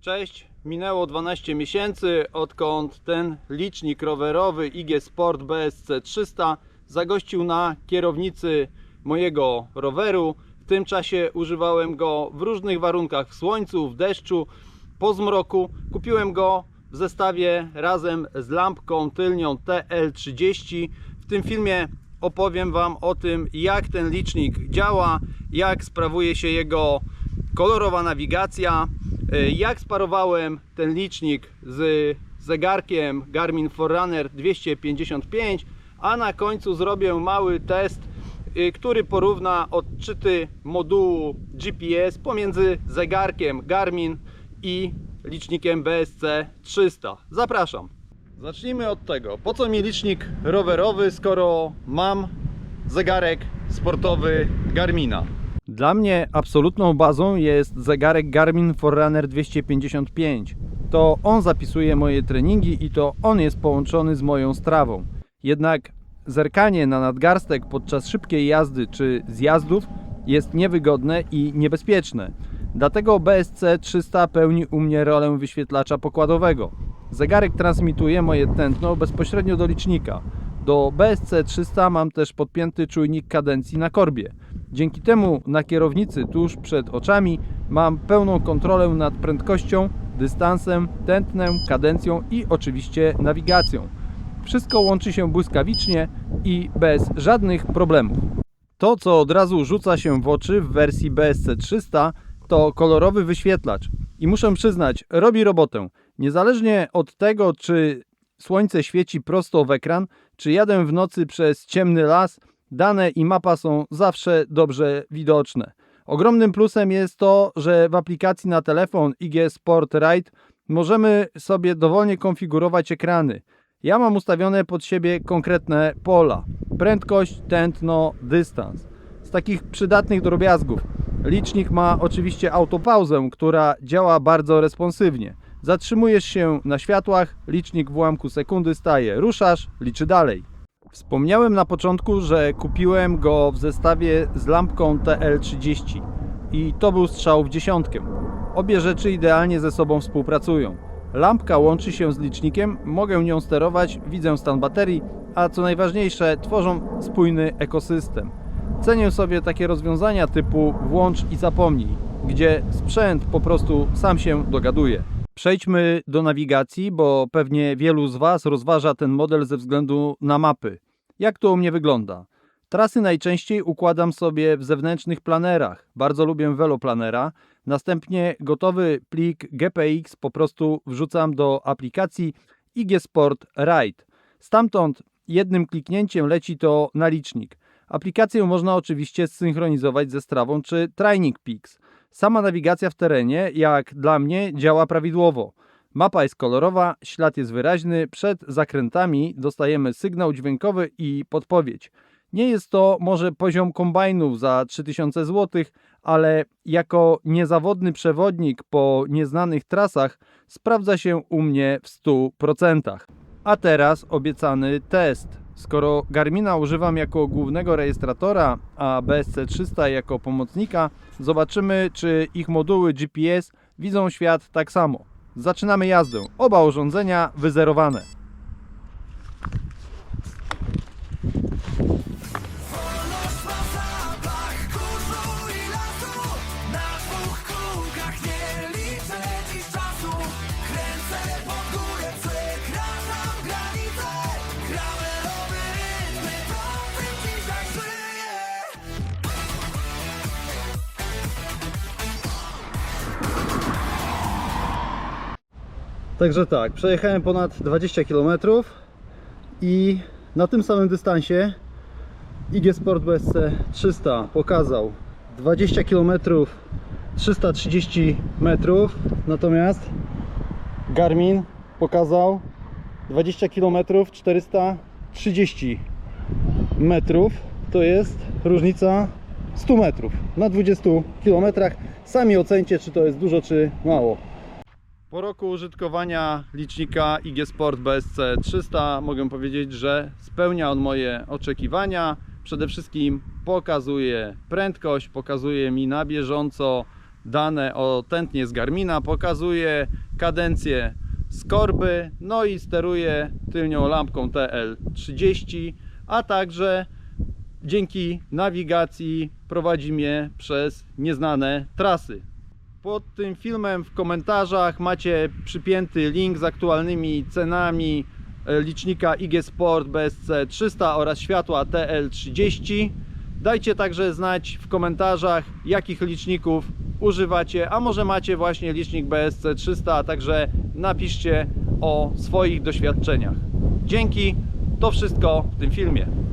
Cześć, minęło 12 miesięcy odkąd ten licznik rowerowy IG Sport BSC 300 zagościł na kierownicy mojego roweru. W tym czasie używałem go w różnych warunkach, w słońcu, w deszczu, po zmroku. Kupiłem go w zestawie razem z lampką tylnią TL30. W tym filmie opowiem Wam o tym, jak ten licznik działa, jak sprawuje się jego kolorowa nawigacja, jak sparowałem ten licznik z zegarkiem Garmin Forerunner 255, a na końcu zrobię mały test, który porówna odczyty modułu GPS pomiędzy zegarkiem Garmin i licznikiem BSC 300. Zapraszam. Zacznijmy od tego, po co mi licznik rowerowy, skoro mam zegarek sportowy Garmina. Dla mnie absolutną bazą jest zegarek Garmin Forerunner 255. To on zapisuje moje treningi i to on jest połączony z moją strawą. Jednak zerkanie na nadgarstek podczas szybkiej jazdy czy zjazdów jest niewygodne i niebezpieczne. Dlatego BSC 300 pełni u mnie rolę wyświetlacza pokładowego. Zegarek transmituje moje tętno bezpośrednio do licznika. Do BSC 300 mam też podpięty czujnik kadencji na korbie. Dzięki temu na kierownicy tuż przed oczami mam pełną kontrolę nad prędkością, dystansem, tętnem, kadencją i oczywiście nawigacją. Wszystko łączy się błyskawicznie i bez żadnych problemów. To, co od razu rzuca się w oczy w wersji BSC 300, to kolorowy wyświetlacz. I muszę przyznać, robi robotę. Niezależnie od tego, czy słońce świeci prosto w ekran, czy jadę w nocy przez ciemny las, dane i mapa są zawsze dobrze widoczne. Ogromnym plusem jest to, że w aplikacji na telefon IG Sport Ride możemy sobie dowolnie konfigurować ekrany. Ja mam ustawione pod siebie konkretne pola: prędkość, tętno, dystans. Z takich przydatnych drobiazgów licznik ma oczywiście autopauzę, która działa bardzo responsywnie. Zatrzymujesz się na światłach, licznik w ułamku sekundy staje, ruszasz, liczy dalej. Wspomniałem na początku, że kupiłem go w zestawie z lampką TL30 i to był strzał w dziesiątkę. Obie rzeczy idealnie ze sobą współpracują. Lampka łączy się z licznikiem, mogę nią sterować, widzę stan baterii, a co najważniejsze, tworzą spójny ekosystem. Cenię sobie takie rozwiązania typu włącz i zapomnij, gdzie sprzęt po prostu sam się dogaduje. Przejdźmy do nawigacji, bo pewnie wielu z Was rozważa ten model ze względu na mapy. Jak to u mnie wygląda? Trasy najczęściej układam sobie w zewnętrznych planerach. Bardzo lubię Veloplanera. Następnie gotowy plik GPX po prostu wrzucam do aplikacji IG Sport Ride. Stamtąd jednym kliknięciem leci to na licznik. Aplikację można oczywiście zsynchronizować ze strawą czy TrainingPeaks. Sama nawigacja w terenie, jak dla mnie, działa prawidłowo. Mapa jest kolorowa, ślad jest wyraźny, przed zakrętami dostajemy sygnał dźwiękowy i podpowiedź. Nie jest to może poziom kombajnów za 3000 zł, ale jako niezawodny przewodnik po nieznanych trasach sprawdza się u mnie w 100%. A teraz obiecany test. Skoro Garmina używam jako głównego rejestratora, a BSC 300 jako pomocnika, zobaczymy, czy ich moduły GPS widzą świat tak samo. Zaczynamy jazdę. Oba urządzenia wyzerowane. Także tak, przejechałem ponad 20 km i na tym samym dystansie IG Sport BSC 300 pokazał 20 km 330 metrów, natomiast Garmin pokazał 20 km 430 metrów. To jest różnica 100 metrów na 20 km. Sami ocencie, czy to jest dużo, czy mało. Po roku użytkowania licznika IG Sport BSC 300 mogę powiedzieć, że spełnia on moje oczekiwania. Przede wszystkim pokazuje prędkość, pokazuje mi na bieżąco dane o tętnie z Garmina, pokazuje kadencję z korby, no i steruje tylnią lampką TL30, a także dzięki nawigacji prowadzi mnie przez nieznane trasy. Pod tym filmem w komentarzach macie przypięty link z aktualnymi cenami licznika IG Sport BSC 300 oraz światła TL30. Dajcie także znać w komentarzach, jakich liczników używacie, a może macie właśnie licznik BSC 300, a także napiszcie o swoich doświadczeniach. Dzięki, to wszystko w tym filmie.